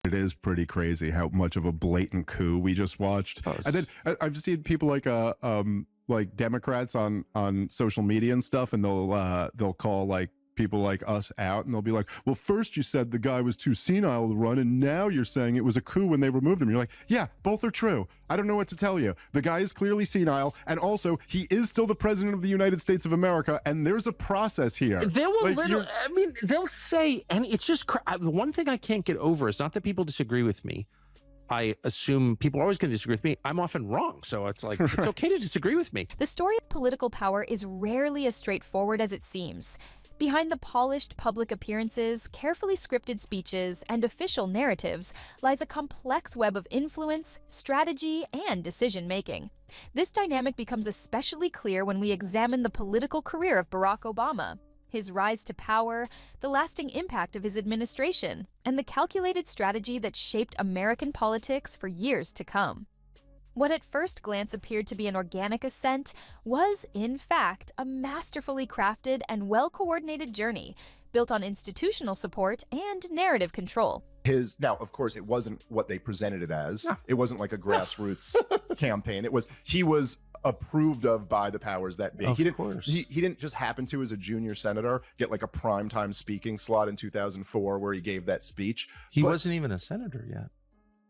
It is pretty crazy how much of a blatant coup we just watched. Oh, And then I've seen people like Democrats on social media and stuff, and they'll call like people like us out, and they'll be like, well, first you said the guy was too senile to run, and now you're saying it was a coup when they removed him. You're like, yeah, both are true. I don't know what to tell you. The guy is clearly senile, and also he is still the president of the United States of America, and there's a process here. They will Like, literally, I mean, they'll say, and it's just, the one thing I can't get over is not that people disagree with me. I assume people are always going to disagree with me. I'm often wrong. So it's like, it's okay to disagree with me. The story of political power is rarely as straightforward as it seems. Behind the polished public appearances, carefully scripted speeches, and official narratives lies a complex web of influence, strategy, and decision-making. This dynamic becomes especially clear when we examine the political career of Barack Obama, his rise to power, the lasting impact of his administration, and the calculated strategy that shaped American politics for years to come. What at first glance appeared to be an organic ascent was, in fact, a masterfully crafted and well-coordinated journey built on institutional support and narrative control. Now, of course, it wasn't what they presented it as. It wasn't like a grassroots campaign. He was approved of by the powers that be. Of He course. didn't just happen to, as a junior senator, get like a primetime speaking slot in 2004 where he gave that speech. He wasn't even a senator yet.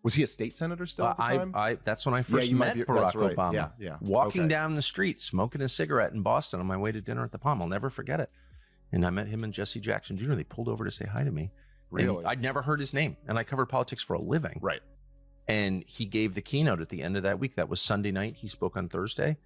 Was he a state senator still at the time? That's when I first you met might be- Barack that's right. Obama. Yeah. Walking Okay. down the street, smoking a cigarette in Boston on my way to dinner at the Palm. I'll never forget it. And I met him and Jesse Jackson Jr. They pulled over to say hi to me. Really? And I'd never heard his name. And I covered politics for a living. Right. And he gave the keynote at the end of that week. That was Sunday night. He spoke on Thursday.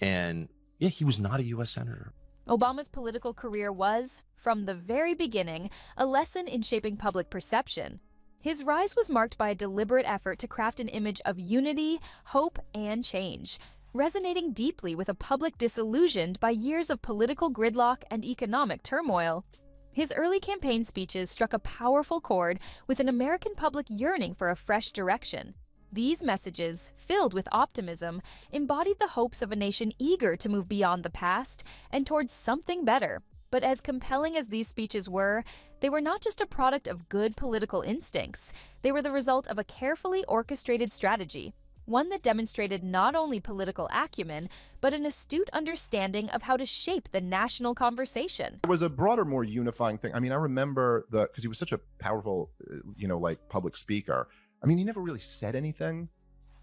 And yeah, he was not a U.S. senator. Obama's political career was, from the very beginning, a lesson in shaping public perception. His rise was marked by a deliberate effort to craft an image of unity, hope, and change, resonating deeply with a public disillusioned by years of political gridlock and economic turmoil. His early campaign speeches struck a powerful chord with an American public yearning for a fresh direction. These messages, filled with optimism, embodied the hopes of a nation eager to move beyond the past and towards something better. But as compelling as these speeches were, they were not just a product of good political instincts. They were the result of a carefully orchestrated strategy, one that demonstrated not only political acumen, but an astute understanding of how to shape the national conversation. There was a broader, more unifying thing. I mean, I remember because he was such a powerful, like public speaker. I mean, he never really said anything,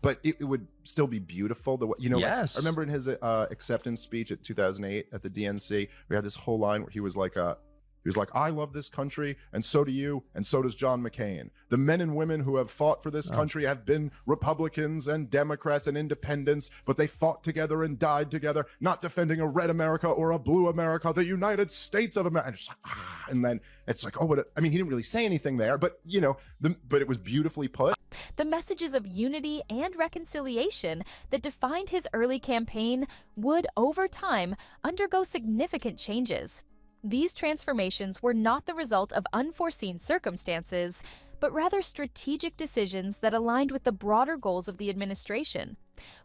but it would still be beautiful. Yes. I remember in his acceptance speech at 2008 at the DNC, we had this whole line where he was like, I love this country, and so do you, and so does John McCain. The men and women who have fought for this country have been Republicans and Democrats and independents, but they fought together and died together, not defending a red America or a blue America, the United States of America. And just like, and then it's like, I mean, he didn't really say anything there, but but it was beautifully put. The messages of unity and reconciliation that defined his early campaign would, over time, undergo significant changes. These transformations were not the result of unforeseen circumstances, but rather strategic decisions that aligned with the broader goals of the administration.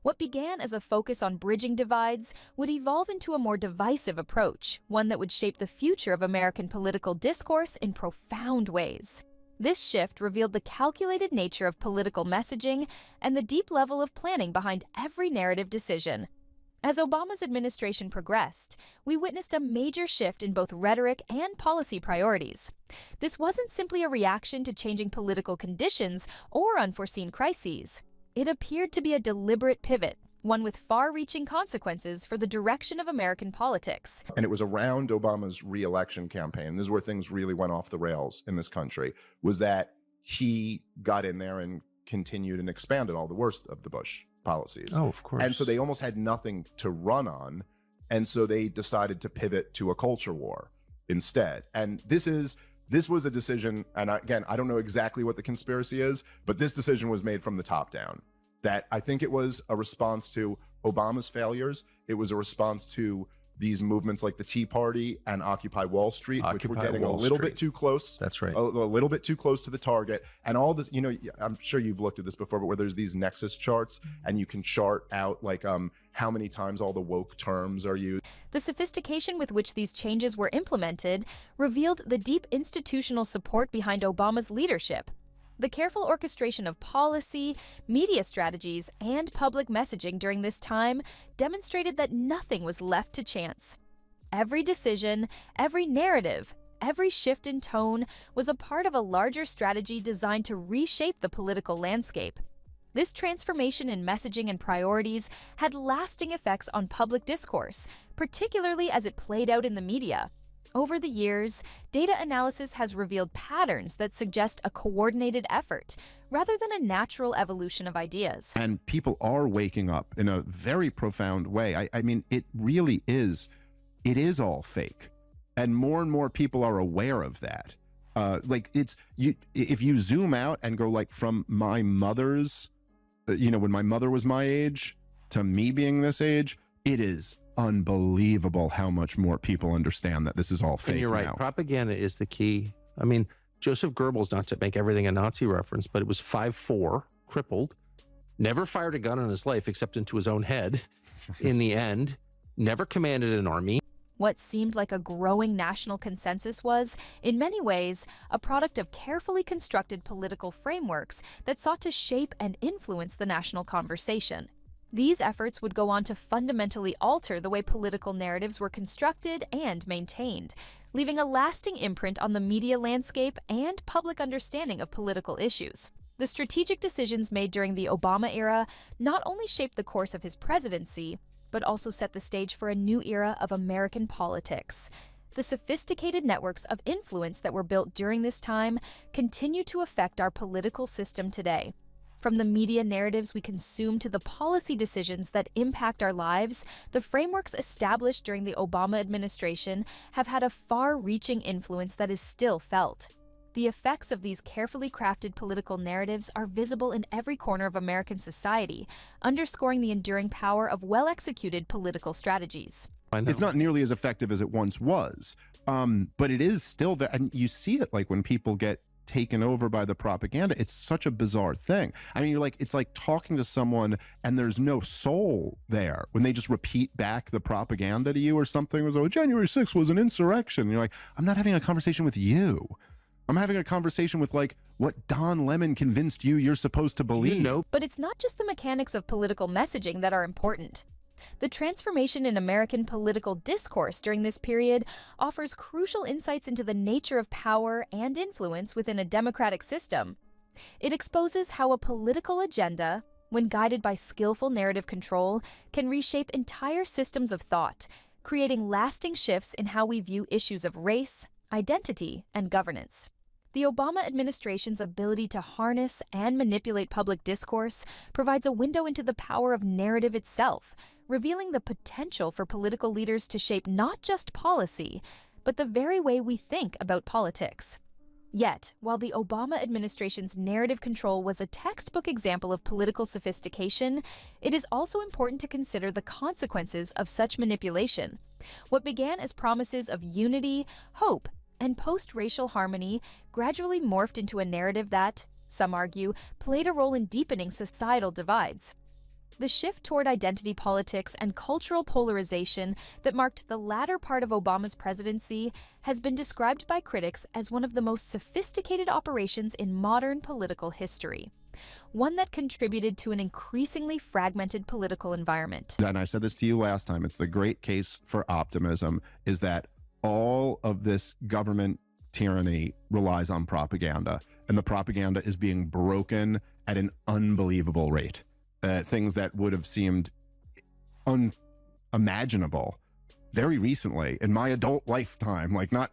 What began as a focus on bridging divides would evolve into a more divisive approach, one that would shape the future of American political discourse in profound ways. This shift revealed the calculated nature of political messaging and the deep level of planning behind every narrative decision. As Obama's administration progressed, we witnessed a major shift in both rhetoric and policy priorities. This wasn't simply a reaction to changing political conditions or unforeseen crises. It appeared to be a deliberate pivot, one with far-reaching consequences for the direction of American politics. And it was around Obama's re-election campaign. This is where things really went off the rails in this country, was that he got in there and continued and expanded all the worst of the Bush policies. Oh, of course. And so they almost had nothing to run on. And so they decided to pivot to a culture war instead. And this was a decision, and again, I don't know exactly what the conspiracy is, but this decision was made from the top down. That I think it was a response to Obama's failures. It was a response to these movements like the Tea Party and Occupy Wall Street, which were getting a little bit too close. That's right. A little bit too close to the target. And all this, I'm sure you've looked at this before, but where there's these nexus charts and you can chart out like how many times all the woke terms are used. The sophistication with which these changes were implemented revealed the deep institutional support behind Obama's leadership. The careful orchestration of policy, media strategies, and public messaging during this time demonstrated that nothing was left to chance. Every decision, every narrative, every shift in tone was a part of a larger strategy designed to reshape the political landscape. This transformation in messaging and priorities had lasting effects on public discourse, particularly as it played out in the media. Over the years, data analysis has revealed patterns that suggest a coordinated effort, rather than a natural evolution of ideas. And people are waking up in a very profound way. I mean, it really is, it is all fake. And more people are aware of that. Like if you zoom out and go like from my mother's, when my mother was my age to me being this age, it is unbelievable how much more people understand that this is all fake. And you're right. Now. Propaganda is the key. I mean, Joseph Goebbels, not to make everything a Nazi reference, but it was 5'4", crippled, never fired a gun in his life except into his own head in the end, never commanded an army. What seemed like a growing national consensus was, in many ways, a product of carefully constructed political frameworks that sought to shape and influence the national conversation. These efforts would go on to fundamentally alter the way political narratives were constructed and maintained, leaving a lasting imprint on the media landscape and public understanding of political issues. The strategic decisions made during the Obama era not only shaped the course of his presidency, but also set the stage for a new era of American politics. The sophisticated networks of influence that were built during this time continue to affect our political system today. From the media narratives we consume to the policy decisions that impact our lives, the frameworks established during the Obama administration have had a far-reaching influence that is still felt. The effects of these carefully crafted political narratives are visible in every corner of American society, underscoring the enduring power of well-executed political strategies. It's not nearly as effective as it once was, but it is still there. And you see it like when people get taken over by the propaganda. It's such a bizarre thing. I mean, it's like talking to someone and there's no soul there when they just repeat back the propaganda to you or something. It was, oh, January 6th was an insurrection. And you're like, I'm not having a conversation with you. I'm having a conversation with like what Don Lemon convinced you're supposed to believe. But it's not just the mechanics of political messaging that are important. The transformation in American political discourse during this period offers crucial insights into the nature of power and influence within a democratic system. It exposes how a political agenda, when guided by skillful narrative control, can reshape entire systems of thought, creating lasting shifts in how we view issues of race, identity, and governance. The Obama administration's ability to harness and manipulate public discourse provides a window into the power of narrative itself, revealing the potential for political leaders to shape not just policy, but the very way we think about politics. Yet, while the Obama administration's narrative control was a textbook example of political sophistication, it is also important to consider the consequences of such manipulation. What began as promises of unity, hope, and post-racial harmony gradually morphed into a narrative that, some argue, played a role in deepening societal divides. The shift toward identity politics and cultural polarization that marked the latter part of Obama's presidency has been described by critics as one of the most sophisticated operations in modern political history, one that contributed to an increasingly fragmented political environment. And I said this to you last time, it's the great case for optimism, is that all of this government tyranny relies on propaganda, and the propaganda is being broken at an unbelievable rate. Things that would have seemed unimaginable very recently in my adult lifetime, like not,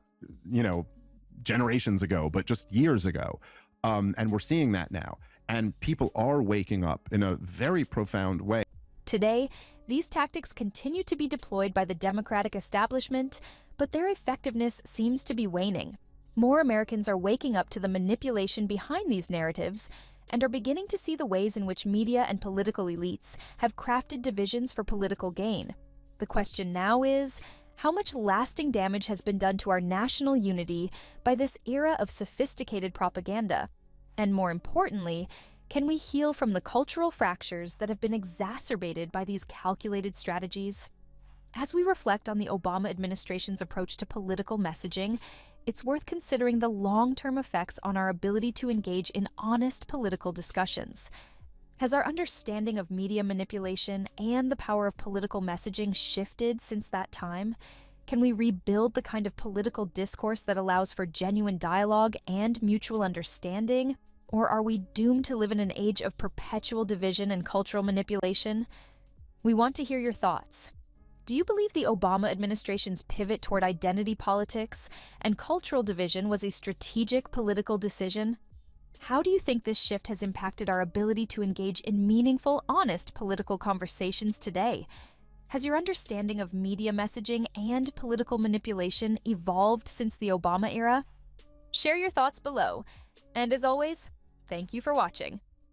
generations ago, but just years ago. And we're seeing that now. And people are waking up in a very profound way. Today, these tactics continue to be deployed by the Democratic establishment, but their effectiveness seems to be waning. More Americans are waking up to the manipulation behind these narratives and are beginning to see the ways in which media and political elites have crafted divisions for political gain. The question now is, how much lasting damage has been done to our national unity by this era of sophisticated propaganda? And more importantly, can we heal from the cultural fractures that have been exacerbated by these calculated strategies? As we reflect on the Obama administration's approach to political messaging, it's worth considering the long-term effects on our ability to engage in honest political discussions. Has our understanding of media manipulation and the power of political messaging shifted since that time? Can we rebuild the kind of political discourse that allows for genuine dialogue and mutual understanding? Or are we doomed to live in an age of perpetual division and cultural manipulation? We want to hear your thoughts. Do you believe the Obama administration's pivot toward identity politics and cultural division was a strategic political decision? How do you think this shift has impacted our ability to engage in meaningful, honest political conversations today? Has your understanding of media messaging and political manipulation evolved since the Obama era? Share your thoughts below. And as always, thank you for watching.